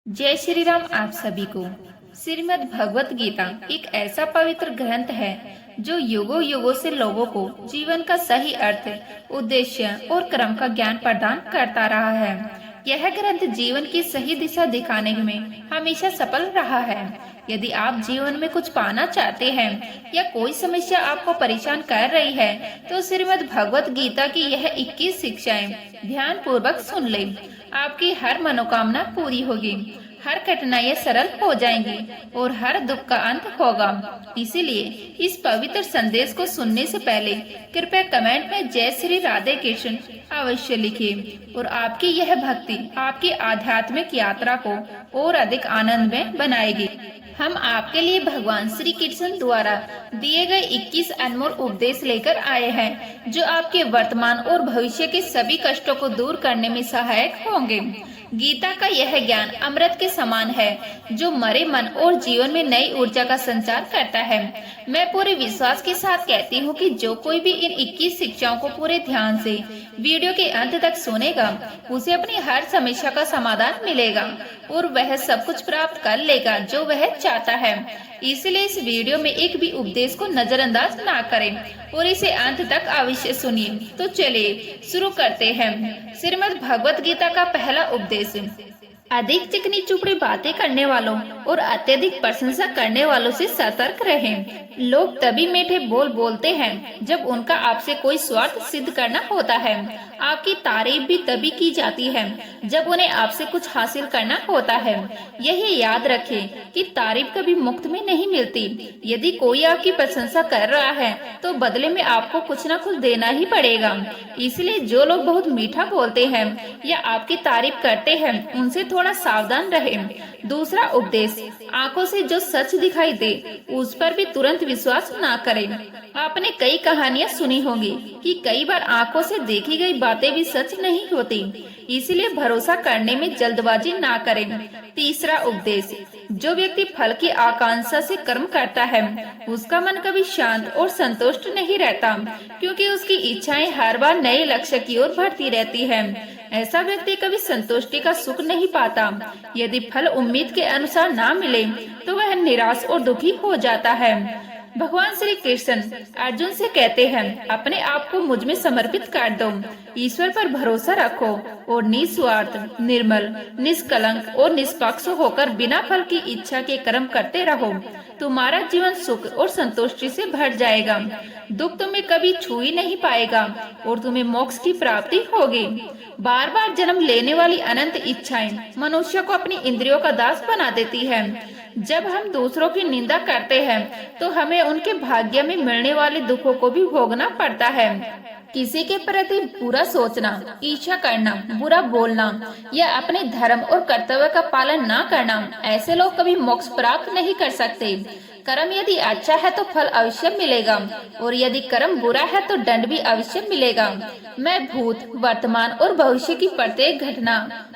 जय श्री राम। आप सभी को श्रीमद् भगवत गीता एक ऐसा पवित्र ग्रंथ है जो युगों युगों से लोगों को जीवन का सही अर्थ, उद्देश्य और क्रम का ज्ञान प्रदान करता रहा है। यह ग्रंथ जीवन की सही दिशा दिखाने में हमेशा सफल रहा है। यदि आप जीवन में कुछ पाना चाहते हैं या कोई समस्या आपको परेशान कर रही है तो श्रीमद् भगवत गीता की यह 21 शिक्षाएं ध्यान पूर्वक सुन लें। आपकी हर मनोकामना पूरी होगी, हर कठिनाइयां सरल हो जाएंगी और हर दुख का अंत होगा। इसीलिए इस पवित्र संदेश को सुनने से पहले कृपया कमेंट में जय श्री राधे कृष्ण अवश्य लिखिए और आपकी यह भक्ति आपकी आध्यात्मिक यात्रा को और अधिक आनंद में बनाएगी। हम आपके लिए भगवान श्री कृष्ण द्वारा दिए गए 21 अनमोल उपदेश लेकर आए हैं जो आपके वर्तमान और भविष्य के सभी कष्टों को दूर करने में सहायक होंगे। गीता का यह ज्ञान अमृत के समान है जो मरे मन और जीवन में नई ऊर्जा का संचार करता है। मैं पूरे विश्वास के साथ कहती हूँ कि जो कोई भी इन 21 शिक्षाओं को पूरे ध्यान से वीडियो के अंत तक सुनेगा उसे अपनी हर समस्या का समाधान मिलेगा और वह सब कुछ प्राप्त कर लेगा जो वह चाहता है। इसलिए इस वीडियो में एक भी उपदेश को नजरअंदाज ना करें और इसे अंत तक अवश्य सुनिए। तो चलिए शुरू करते हैं। श्रीमद् भगवत गीता का पहला उपदेश, अधिक चिकनी चुपड़ी बातें करने वालों और अत्यधिक प्रशंसा करने वालों से सतर्क रहें। लोग तभी मीठे बोल बोलते हैं जब उनका आपसे कोई स्वार्थ सिद्ध करना होता है। आपकी तारीफ भी तभी की जाती है जब उन्हें आपसे कुछ हासिल करना होता है। यही याद रखें कि तारीफ कभी मुफ्त में नहीं मिलती। यदि कोई आपकी प्रशंसा कर रहा है तो बदले में आपको कुछ न कुछ देना ही पड़ेगा। इसलिए जो लोग बहुत मीठा बोलते हैं या आपकी तारीफ करते हैं उनसे थोड़ा सावधान रहें। दूसरा उपदेश, आंखों से जो सच दिखाई दे उस पर भी तुरंत विश्वास ना करें। आपने कई कहानियां सुनी होंगी कि कई बार आंखों से देखी गई बातें भी सच नहीं होती, इसलिए भरोसा करने में जल्दबाजी ना करें। तीसरा उपदेश, जो व्यक्ति फल की आकांक्षा से कर्म करता है उसका मन कभी शांत और संतुष्ट नहीं रहता क्योंकि उसकी इच्छाएं हर बार नए लक्ष्य की ओर बढ़ती रहती है। ऐसा व्यक्ति कभी संतुष्टि का सुख नहीं पाता। यदि फल उम्मीद के अनुसार ना मिले तो वह निराश और दुखी हो जाता है। भगवान श्री कृष्ण अर्जुन से कहते हैं, अपने आप को मुझ में समर्पित कर दो, ईश्वर पर भरोसा रखो और निस्वार्थ, निर्मल, निष्कलंक और निष्पक्ष होकर बिना फल की इच्छा के कर्म करते रहो। तुम्हारा जीवन सुख और संतुष्टि से भर जाएगा। दुख तुम्हें कभी छू ही नहीं पाएगा और तुम्हें मोक्ष की प्राप्ति होगी। बार बार जन्म लेने वाली अनंत इच्छाएं मनुष्य को अपनी इंद्रियों का दास बना देती है। जब हम दूसरों की निंदा करते हैं तो हमें उनके भाग्य में मिलने वाले दुखों को भी भोगना पड़ता है। किसी के प्रति बुरा सोचना, ईर्ष्या करना, बुरा बोलना या अपने धर्म और कर्तव्य का पालन न करना, ऐसे लोग कभी मोक्ष प्राप्त नहीं कर सकते। कर्म यदि अच्छा है तो फल अवश्य मिलेगा और यदि कर्म बुरा है तो दंड भी अवश्य मिलेगा। मैं भूत, वर्तमान और भविष्य की प्रत्येक घटना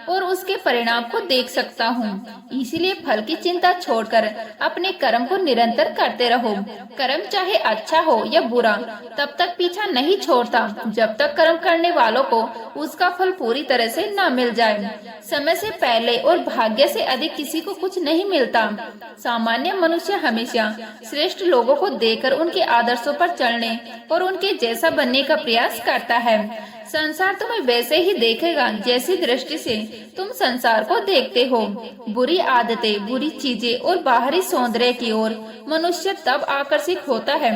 और उसके परिणाम को देख सकता हूँ। इसीलिए फल की चिंता छोड़कर अपने कर्म को निरंतर करते रहो। कर्म चाहे अच्छा हो या बुरा तब तक पीछा नहीं छोड़ता जब तक कर्म करने वालों को उसका फल पूरी तरह से न मिल जाए। समय से पहले और भाग्य से अधिक किसी को कुछ नहीं मिलता। सामान्य मनुष्य हमेशा श्रेष्ठ लोगों को देखकर उनके आदर्शों पर चलने और उनके जैसा बनने का प्रयास करता है। संसार तुम्हें वैसे ही देखेगा जैसी दृष्टि से तुम संसार को देखते हो। बुरी आदतें, बुरी चीजें और बाहरी सौंदर्य की ओर मनुष्य तब आकर्षित होता है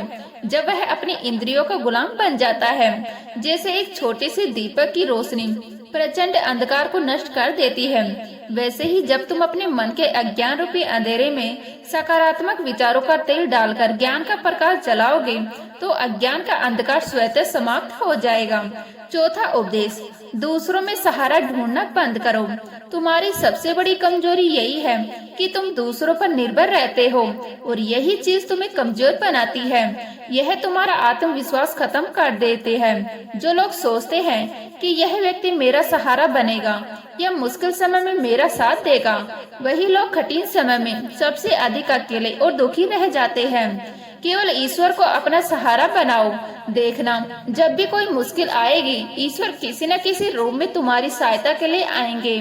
जब वह अपनी इंद्रियों का गुलाम बन जाता है। जैसे एक छोटे से दीपक की रोशनी प्रचंड अंधकार को नष्ट कर देती है, वैसे ही जब तुम अपने मन के अज्ञान रूपी अंधेरे में सकारात्मक विचारों का तेल डालकर ज्ञान का प्रकाश जलाओगे तो अज्ञान का अंधकार स्वतः समाप्त हो जाएगा। चौथा उपदेश, दूसरों में सहारा ढूंढना बंद करो। तुम्हारी सबसे बड़ी कमजोरी यही है कि तुम दूसरों पर निर्भर रहते हो और यही चीज तुम्हें कमजोर बनाती है। यह तुम्हारा आत्मविश्वास खत्म कर देते हैं। जो लोग सोचते हैं कि यह व्यक्ति मेरा सहारा बनेगा या मुश्किल समय में मेरा साथ देगा, वही लोग कठिन समय में सबसे अधिक अकेले और दुखी रह जाते हैं। केवल ईश्वर को अपना सहारा बनाओ। देखना, जब भी कोई मुश्किल आएगी ईश्वर किसी न किसी रूप में तुम्हारी सहायता के लिए आएंगे।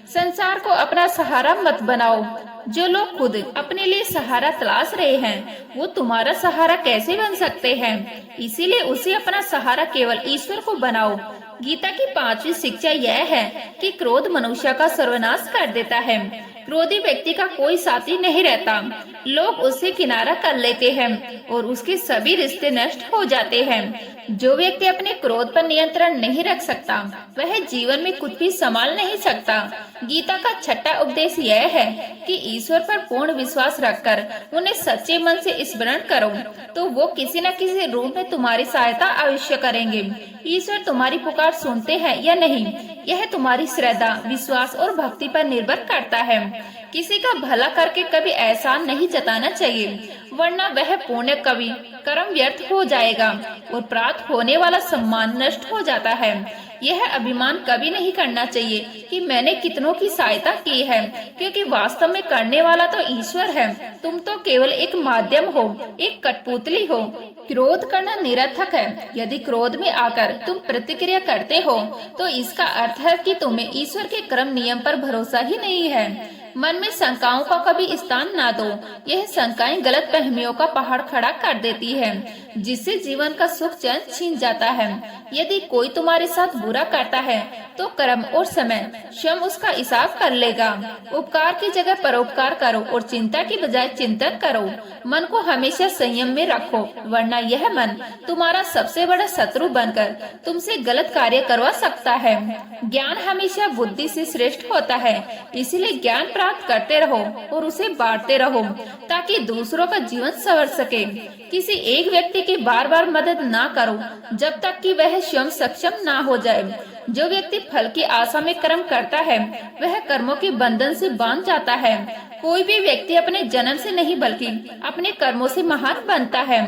संसार को अपना सहारा मत बनाओ। जो लोग खुद अपने लिए सहारा तलाश रहे हैं वो तुम्हारा सहारा कैसे बन सकते हैं? इसीलिए उसे अपना सहारा केवल ईश्वर को बनाओ। गीता की 5वीं शिक्षा यह है कि क्रोध मनुष्य का सर्वनाश कर देता है। क्रोधी व्यक्ति का कोई साथी नहीं रहता। लोग उससे किनारा कर लेते हैं और उसके सभी रिश्ते नष्ट हो जाते हैं। जो व्यक्ति अपने क्रोध पर नियंत्रण नहीं रख सकता वह जीवन में कुछ भी संभाल नहीं सकता। गीता का 6वां उपदेश यह है कि ईश्वर पर पूर्ण विश्वास रखकर उन्हें सच्चे मन से स्मरण करो तो वो किसी न किसी रूप में तुम्हारी सहायता अवश्य करेंगे। ईश्वर तुम्हारी पुकार सुनते हैं या नहीं यह तुम्हारी श्रद्धा, विश्वास और भक्ति पर निर्भर करता है। किसी का भला करके कभी एहसान नहीं जताना चाहिए वरना वह पुण्य कभी कर्म व्यर्थ हो जाएगा और प्राप्त होने वाला सम्मान नष्ट हो जाता है। यह अभिमान कभी नहीं करना चाहिए कि मैंने कितनों की सहायता की है, क्योंकि वास्तव में करने वाला तो ईश्वर है। तुम तो केवल एक माध्यम हो, एक कठपुतली हो। क्रोध करना निरर्थक है। यदि क्रोध में आकर तुम प्रतिक्रिया करते हो तो इसका अर्थ है कि तुम्हें ईश्वर के क्रम नियम पर भरोसा ही नहीं है। मन में शंकाओं का कभी स्थान ना दो। यह शंकाएं गलत फहमियों का पहाड़ खड़ा कर देती है जिससे जीवन का सुख चैन छीन जाता है। यदि कोई तुम्हारे साथ बुरा करता है तो कर्म और समय स्वयं उसका हिसाब कर लेगा। उपकार की जगह परोपकार करो और चिंता की बजाय चिंतन करो। मन को हमेशा संयम में रखो वरना यह मन तुम्हारा सबसे बड़ा शत्रु बनकर तुमसे गलत कार्य करवा सकता है। ज्ञान हमेशा बुद्धि से श्रेष्ठ होता है, इसलिए ज्ञान प्राप्त करते रहो और उसे बांटते रहो ताकि दूसरों का जीवन संवर सके। किसी एक व्यक्ति की बार बार मदद ना करो जब तक कि वह स्वयं सक्षम ना हो जाए। जो व्यक्ति फल की आशा में कर्म करता है वह कर्मों के बंधन से बांध जाता है। कोई भी व्यक्ति अपने जन्म से नहीं बल्कि अपने कर्मों से महान बनता है।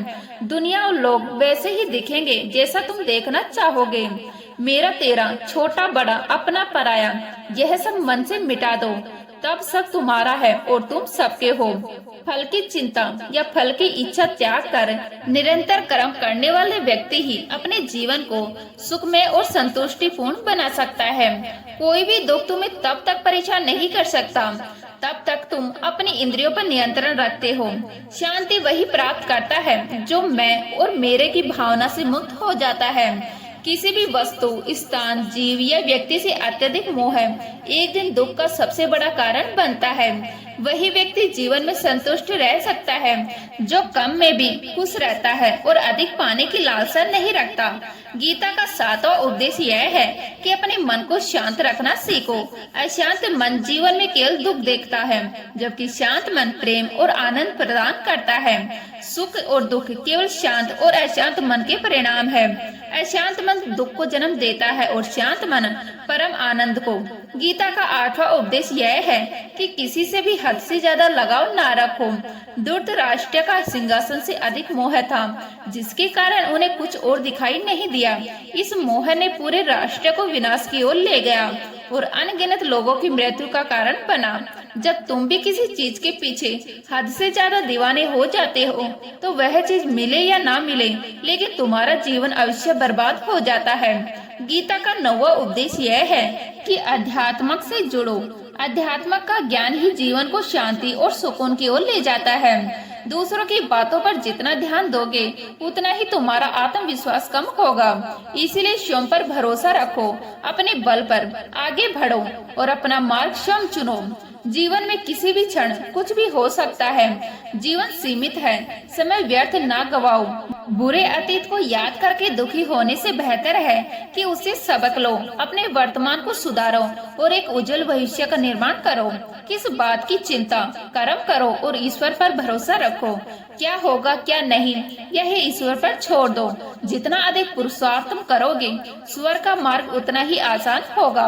दुनिया और लोग वैसे ही दिखेंगे जैसा तुम देखना चाहोगे। मेरा तेरा, छोटा बड़ा, अपना पराया, यह सब मन से मिटा दो तब सब तुम्हारा है और तुम सबके हो। फल की चिंता या फल की इच्छा त्याग कर निरंतर कर्म करने वाले व्यक्ति ही अपने जीवन को सुखमय और संतुष्टिपूर्ण बना सकता है। कोई भी दुख तुम्हें तब तक परेशान नहीं कर सकता तब तक तुम अपनी इंद्रियों पर नियंत्रण रखते हो। शांति वही प्राप्त करता है जो मैं और मेरे की भावना से मुक्त हो जाता है। किसी भी वस्तु, स्थान, जीव या व्यक्ति से अत्यधिक मोह एक दिन दुख का सबसे बड़ा कारण बनता है। वही व्यक्ति जीवन में संतुष्ट रह सकता है जो कम में भी खुश रहता है और अधिक पाने की लालसा नहीं रखता। गीता का 7वां उपदेश यह है कि अपने मन को शांत रखना सीखो। अशांत मन जीवन में केवल दुख देखता है जबकि शांत मन प्रेम और आनंद प्रदान करता है। सुख और दुख केवल शांत और अशांत मन के परिणाम है। अशांत मन दुख को जन्म देता है और शांत मन परम आनंद को। गीता का 8वां उपदेश यह है कि किसी से भी हद से ज्यादा लगाव ना रखो। धृतराष्ट्र का सिंहासन से अधिक मोह था जिसके कारण उन्हें कुछ और दिखाई नहीं दिया। इस मोह ने पूरे राष्ट्र को विनाश की ओर ले गया और अनगिनत लोगों की मृत्यु का कारण बना। जब तुम भी किसी चीज के पीछे हद से ज्यादा दीवाने हो जाते हो तो वह चीज मिले या ना मिले लेकिन तुम्हारा जीवन अवश्य बर्बाद हो जाता है। गीता का 9वां उपदेश यह है कि अध्यात्मक से जुड़ो। अध्यात्म का ज्ञान ही जीवन को शांति और सुकून की ओर ले जाता है। दूसरों की बातों पर जितना ध्यान दोगे उतना ही तुम्हारा आत्मविश्वास कम होगा। इसीलिए स्वयं पर भरोसा रखो, अपने बल पर आगे बढ़ो और अपना मार्ग स्वयं चुनो। जीवन में किसी भी क्षण कुछ भी हो सकता है। जीवन सीमित है, समय व्यर्थ ना गवाओ। बुरे अतीत को याद करके दुखी होने से बेहतर है कि उससे सबक लो, अपने वर्तमान को सुधारो और एक उज्जवल भविष्य का निर्माण करो। किस बात की चिंता, कर्म करो और ईश्वर पर भरोसा रखो। क्या होगा क्या नहीं यह ईश्वर पर छोड़ दो। जितना अधिक पुरुषार्थ तुम करोगे स्वर्ग का मार्ग उतना ही आसान होगा।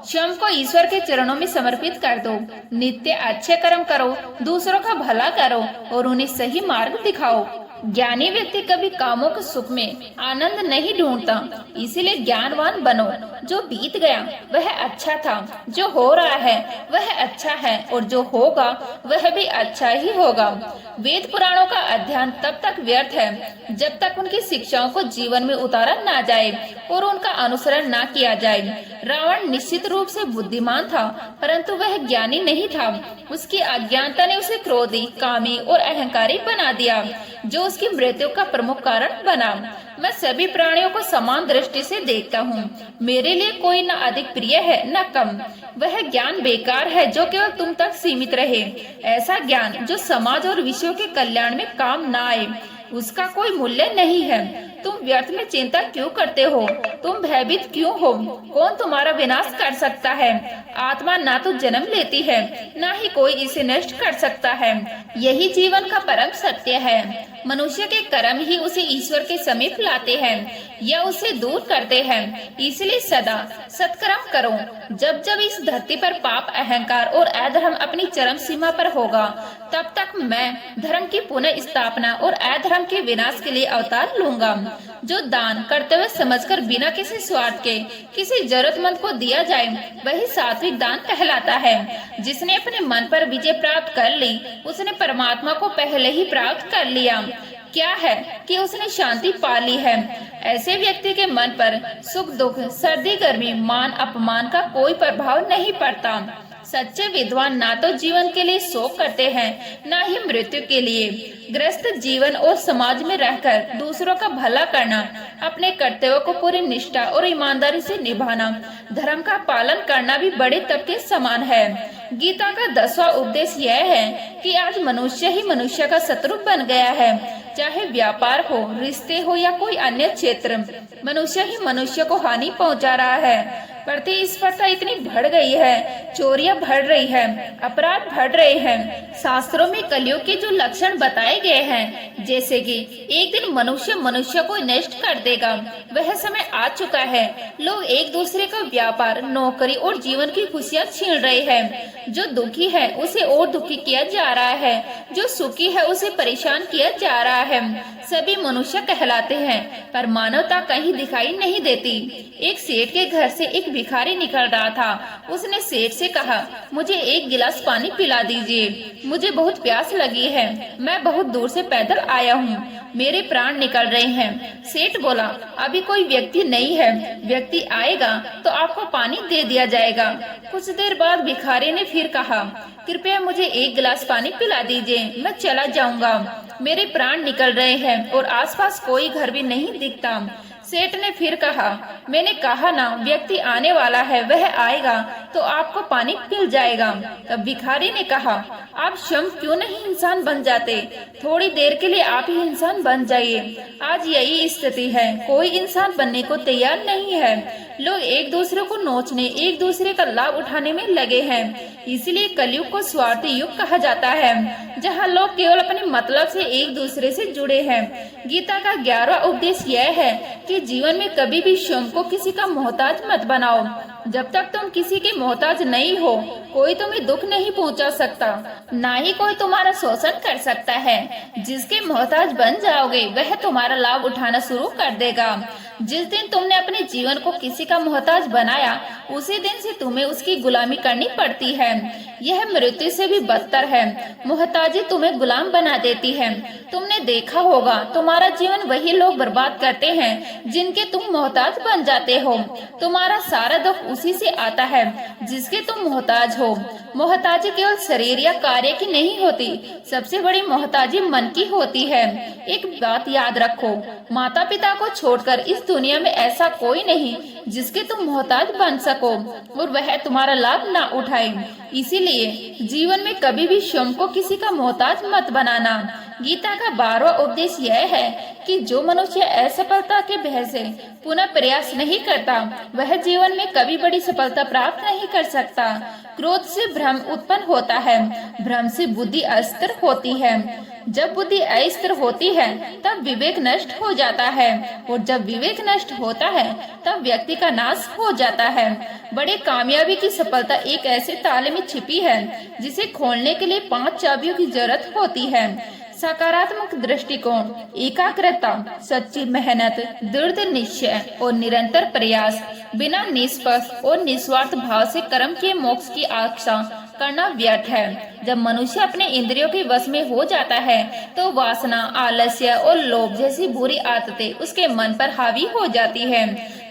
स्वयं को ईश्वर के चरणों में समर्पित कर दो। नित्य अच्छे कर्म करो, दूसरों का भला करो और उन्हें सही मार्ग दिखाओ। ज्ञानी व्यक्ति कभी कामों के सुख में आनंद नहीं ढूंढता, इसलिए ज्ञानवान बनो। जो बीत गया वह अच्छा था, जो हो रहा है वह अच्छा है, और जो होगा वह भी अच्छा ही होगा। वेद पुराणों का अध्ययन तब तक व्यर्थ है जब तक उनकी शिक्षाओं को जीवन में उतारा ना जाए और उनका अनुसरण ना किया जाए। रावण निश्चित रूप से बुद्धिमान था, परंतु वह ज्ञानी नहीं था। उसकी अज्ञानता ने उसे क्रोधी, कामी और अहंकारी बना दिया, जो उसकी मृत्यु का प्रमुख कारण बना। मैं सभी प्राणियों को समान दृष्टि से देखता हूँ। मेरे लिए कोई न अधिक प्रिय है न कम। वह ज्ञान बेकार है जो केवल तुम तक सीमित रहे। ऐसा ज्ञान जो समाज और विश्व के कल्याण में काम न आए, उसका कोई मूल्य नहीं है। तुम व्यर्थ में चिंता क्यों करते हो? तुम भयभीत क्यों हो? कौन तुम्हारा विनाश कर सकता है? आत्मा ना तो जन्म लेती है, ना ही कोई इसे नष्ट कर सकता है। यही जीवन का परम सत्य है। मनुष्य के कर्म ही उसे ईश्वर के समीप लाते हैं या उसे दूर करते हैं। इसलिए सदा सत्कर्म करो। जब जब इस धरती पर पाप, अहंकार और अधर्म अपनी चरम सीमा पर होगा, तब तक मैं धर्म की पुनः स्थापना और अधर्म के विनाश के लिए अवतार लूंगा। जो दान कर्तव्य समझकर बिना किसी स्वार्थ के किसी जरूरतमंद को दिया जाए, वही सात्विक दान कहलाता है। जिसने अपने मन पर विजय प्राप्त कर ली, उसने परमात्मा को पहले ही प्राप्त कर लिया। क्या है कि उसने शांति पा ली है। ऐसे व्यक्ति के मन पर सुख दुख, सर्दी गर्मी, मान अपमान का कोई प्रभाव नहीं पड़ता। सच्चे विद्वान ना तो जीवन के लिए शोक करते हैं, ना ही मृत्यु के लिए। ग्रस्त जीवन और समाज में रहकर दूसरों का भला करना, अपने कर्तव्यों को पूरी निष्ठा और ईमानदारी से निभाना, धर्म का पालन करना भी बड़े तप के समान है। गीता का 10वां उपदेश यह है कि आज मनुष्य ही मनुष्य का शत्रु बन गया है। चाहे व्यापार हो, रिश्ते हो या कोई अन्य क्षेत्र, मनुष्य ही मनुष्य को हानि पहुंचा रहा है। प्रतिस्पर्धा इतनी बढ़ गई है, चोरियां बढ़ रही है, अपराध बढ़ रहे हैं। शास्त्रों में कलयुग के जो लक्षण बताए गए हैं, जैसे कि एक दिन मनुष्य मनुष्य को नष्ट कर देगा, वह समय आ चुका है। लोग एक दूसरे का व्यापार, नौकरी और जीवन की खुशियां छीन रहे हैं। जो दुखी है उसे और दुखी किया जा रहा है, जो सुखी है उसे परेशान किया जा रहा है। सभी मनुष्य कहलाते हैं, पर मानवता कहीं दिखाई नहीं देती। एक सेठ के घर से एक भिखारी निकल रहा था। उसने सेठ से कहा, मुझे एक गिलास पानी पिला दीजिए, मुझे बहुत प्यास लगी है। मैं बहुत दूर से पैदल आया हूँ, मेरे प्राण निकल रहे हैं। सेठ बोला, अभी कोई व्यक्ति नहीं है, व्यक्ति आएगा तो आपको पानी दे दिया जाएगा। कुछ देर बाद भिखारी ने फिर कहा, कृपया मुझे एक गिलास पानी पिला दीजिए, मैं चला जाऊंगा, मेरे प्राण निकल रहे हैं और आसपास कोई घर भी नहीं दिखता। सेठ ने फिर कहा, मैंने कहा ना, व्यक्ति आने वाला है, वह आएगा तो आपको पानी मिल जाएगा। तब भिखारी ने कहा, आप स्वयं क्यों नहीं इंसान बन जाते? थोड़ी देर के लिए आप ही इंसान बन जाइए। आज यही स्थिति है, कोई इंसान बनने को तैयार नहीं है। लोग एक दूसरे को नोचने, एक दूसरे का लाभ उठाने में लगे हैं। इसलिए कलयुग को स्वार्थी युग कहा जाता है, जहाँ लोग केवल अपने मतलब से एक दूसरे से जुड़े हैं। गीता का 11वां उपदेश यह है कि जीवन में कभी भी स्वयं को किसी का मोहताज मत बनाओ। जब तक तुम किसी के मोहताज नहीं हो, कोई तुम्हें दुख नहीं पहुंचा सकता, ना ही कोई तुम्हारा शोषण कर सकता है। जिसके मोहताज बन जाओगे, वह तुम्हारा लाभ उठाना शुरू कर देगा। जिस दिन तुमने अपने जीवन को किसी का मोहताज बनाया, उसी दिन से तुम्हें उसकी गुलामी करनी पड़ती है। यह मृत्यु से भी बदतर है। मोहताजी तुम्हें गुलाम बना देती है। तुमने देखा होगा, तुम्हारा जीवन वही लोग बर्बाद करते हैं जिनके तुम मोहताज बन जाते हो। तुम्हारा सारा दुख उसी से आता है जिसके तुम मोहताज हो। मोहताजी केवल शरीर या कार्य की नहीं होती, सबसे बड़ी मोहताजी मन की होती है। एक बात याद रखो, माता पिता को छोड़कर इस दुनिया में ऐसा कोई नहीं जिसके तुम मोहताज बन सको और वह तुम्हारा लाभ ना उठाए। इसीलिए जीवन में कभी भी स्वयं को किसी का मोहताज मत बनाना। गीता का 12वां उपदेश यह है कि जो मनुष्य असफलता के भय से पुनः प्रयास नहीं करता, वह जीवन में कभी बड़ी सफलता प्राप्त नहीं कर सकता। क्रोध से भ्रम उत्पन्न होता है, भ्रम से बुद्धि अस्थिर होती है। जब बुद्धि अस्थिर होती है, तब विवेक नष्ट हो जाता है, और जब विवेक नष्ट होता है, तब व्यक्ति का नाश हो जाता है। बड़े कामयाबी की सफलता एक ऐसे ताले में छिपी है जिसे खोलने के लिए 5 चाबियों की जरूरत होती है। सकारात्मक दृष्टिकोण, एकाग्रता, सच्ची मेहनत, दृढ़ निश्चय और निरंतर प्रयास, बिना निष्पक्ष और निस्वार्थ भाव से कर्म के मोक्ष की आशा करना व्यर्थ है। जब मनुष्य अपने इंद्रियों के वश में हो जाता है तो वासना, आलस्य और लोभ जैसी बुरी आदतें उसके मन पर हावी हो जाती है।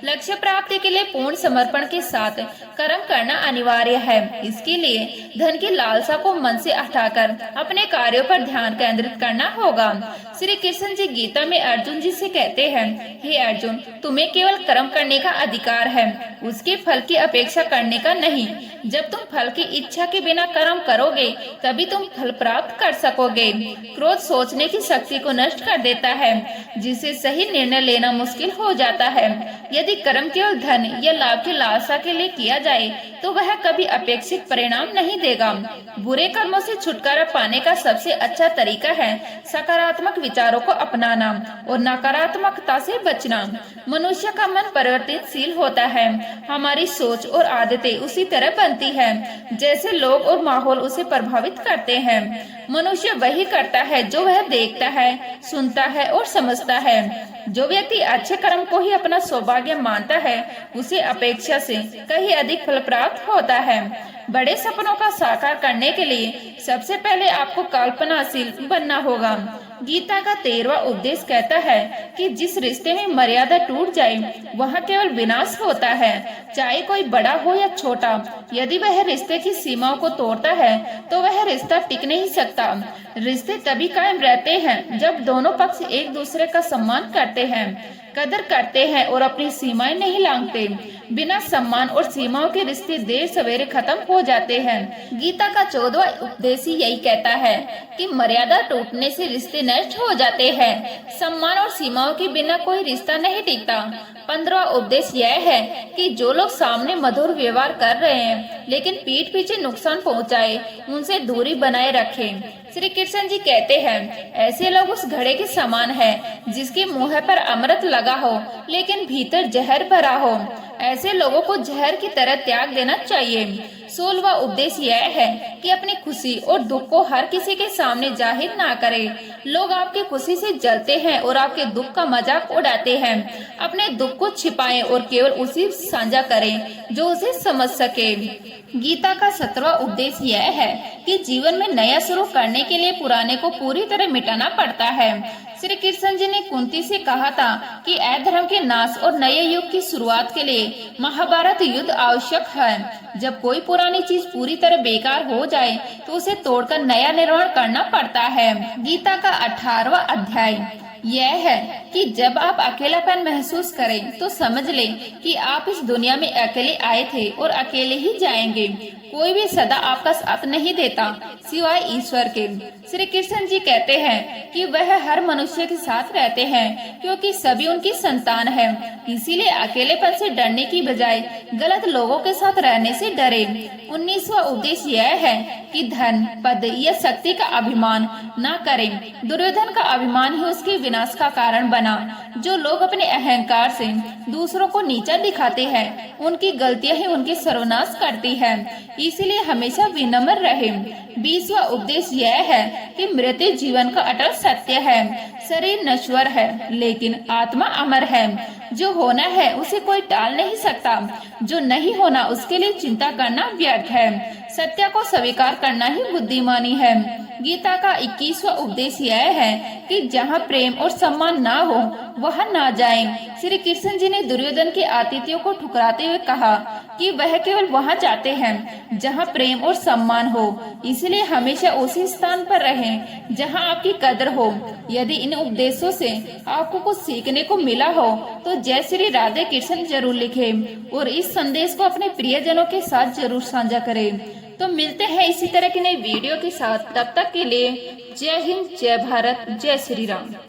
लक्ष्य प्राप्ति के लिए पूर्ण समर्पण के साथ कर्म करना अनिवार्य है। इसके लिए धन की लालसा को मन से हटाकर अपने कार्यों पर ध्यान केंद्रित करना होगा। श्री कृष्ण जी गीता में अर्जुन जी से कहते हैं, हे अर्जुन, तुम्हें केवल कर्म करने का अधिकार है, उसके फल की अपेक्षा करने का नहीं। जब तुम फल की इच्छा के बिना कर्म करोगे तभी तुम फल प्राप्त कर सकोगे। क्रोध सोचने की शक्ति को नष्ट कर देता है, जिससे सही निर्णय लेना मुश्किल हो जाता है। यदि कर्म केवल धन या लाभ की लालसा के लिए किया जाए तो वह कभी अपेक्षित परिणाम नहीं देगा। बुरे कर्मों से छुटकारा पाने का सबसे अच्छा तरीका है सकारात्मक विचारों को अपनाना और नकारात्मकता से बचना। मनुष्य का मन परिवर्तनशील होता है। हमारी सोच और आदतें उसी तरह बनती हैं जैसे लोग और माहौल उसे प्रभावित करते हैं। मनुष्य वही करता है जो वह देखता है, सुनता है और समझता है। जो व्यक्ति अच्छे कर्म को ही अपना सौभाग्य मानता है उसे अपेक्षा से कहीं अधिक फल प्राप्त होता है। बड़े सपनों का साकार करने के लिए सबसे पहले आपको कल्पनाशील बनना होगा। गीता का 13वां उपदेश कहता है कि जिस रिश्ते में मर्यादा टूट जाए वहाँ केवल विनाश होता है, चाहे कोई बड़ा हो या छोटा। यदि वह रिश्ते की सीमाओं को तोड़ता है तो वह रिश्ता टिक नहीं सकता। रिश्ते तभी कायम रहते हैं जब दोनों पक्ष एक दूसरे का सम्मान करते हैं, कदर करते हैं और अपनी सीमाएं नहीं लांघते। बिना सम्मान और सीमाओं के रिश्ते देर सवेरे खत्म हो जाते हैं। गीता का 14वां उपदेश यही कहता है कि मर्यादा टूटने से रिश्ते नष्ट हो जाते हैं। सम्मान और सीमाओं के बिना कोई रिश्ता नहीं टिकता। 15वां उपदेश यह है कि जो लोग सामने मधुर व्यवहार कर रहे हैं लेकिन पीठ पीछे नुकसान पहुंचाए, उनसे दूरी बनाए रखें। श्री कृष्ण जी कहते हैं, ऐसे लोग उस घड़े के समान हैं जिसके मुंह पर अमृत लगा हो लेकिन भीतर जहर भरा हो। ऐसे लोगों को जहर की तरह त्याग देना चाहिए। 16वां उपदेश यह है कि अपनी खुशी और दुख को हर किसी के सामने जाहिर ना करें। लोग आपकी खुशी से जलते हैं और आपके दुख का मजाक उड़ाते हैं। अपने दुख को छिपाएं और केवल उसी साझा करें जो उसे समझ सके। गीता का 17वां उपदेश यह है कि जीवन में नया शुरू करने के लिए पुराने को पूरी तरह मिटाना पड़ता है। श्री कृष्ण जी ने कुंती से कहा था कि अधर्म के नाश और नए युग की शुरुआत के लिए महाभारत युद्ध आवश्यक है। जब कोई पुरानी चीज पूरी तरह बेकार हो जाए तो उसे तोड़कर नया निर्माण करना पड़ता है। गीता का 18वां अध्याय यह है कि जब आप अकेलापन महसूस करें तो समझ लें कि आप इस दुनिया में अकेले आए थे और अकेले ही जाएंगे। कोई भी सदा आपका साथ नहीं देता सिवाय ईश्वर के। श्री कृष्ण जी कहते हैं कि वह हर मनुष्य के साथ रहते हैं क्योंकि सभी उनकी संतान है। इसीलिए अकेलेपन से डरने की बजाय गलत लोगों के साथ रहने से डरे। 19वां उपदेश यह है कि धन, पद या शक्ति का अभिमान न करें। दुर्योधन का अभिमान ही उसके विनाश का कारण बना। जो लोग अपने अहंकार से दूसरों को नीचा दिखाते हैं उनकी गलतियां ही उनकी सर्वनाश करती है। इसलिए हमेशा विनम्र रहे। 20वां उपदेश यह है कि मृत्यु जीवन का अटल सत्य है। शरीर नश्वर है लेकिन आत्मा अमर है। जो होना है उसे कोई टाल नहीं सकता, जो नहीं होना उसके लिए चिंता करना व्यर्थ है। सत्य को स्वीकार करना ही बुद्धिमानी है। गीता का 21वां उपदेश यह है कि जहाँ प्रेम और सम्मान ना हो वहाँ ना जाएं। श्री कृष्ण जी ने दुर्योधन के आतिथ्यों को ठुकराते हुए कहा कि वह केवल वहाँ जाते हैं जहाँ प्रेम और सम्मान हो। इसलिए हमेशा उसी स्थान पर रहें जहाँ आपकी कदर हो। यदि इन उपदेशों से आपको कुछ सीखने को मिला हो तो जय श्री राधे कृष्ण जरूर लिखें और इस संदेश को अपने प्रियजनों के साथ जरूर साझा करें। तो मिलते हैं इसी तरह की नई वीडियो के साथ। तब तक के लिए जय हिंद, जय भारत, जय श्री राम।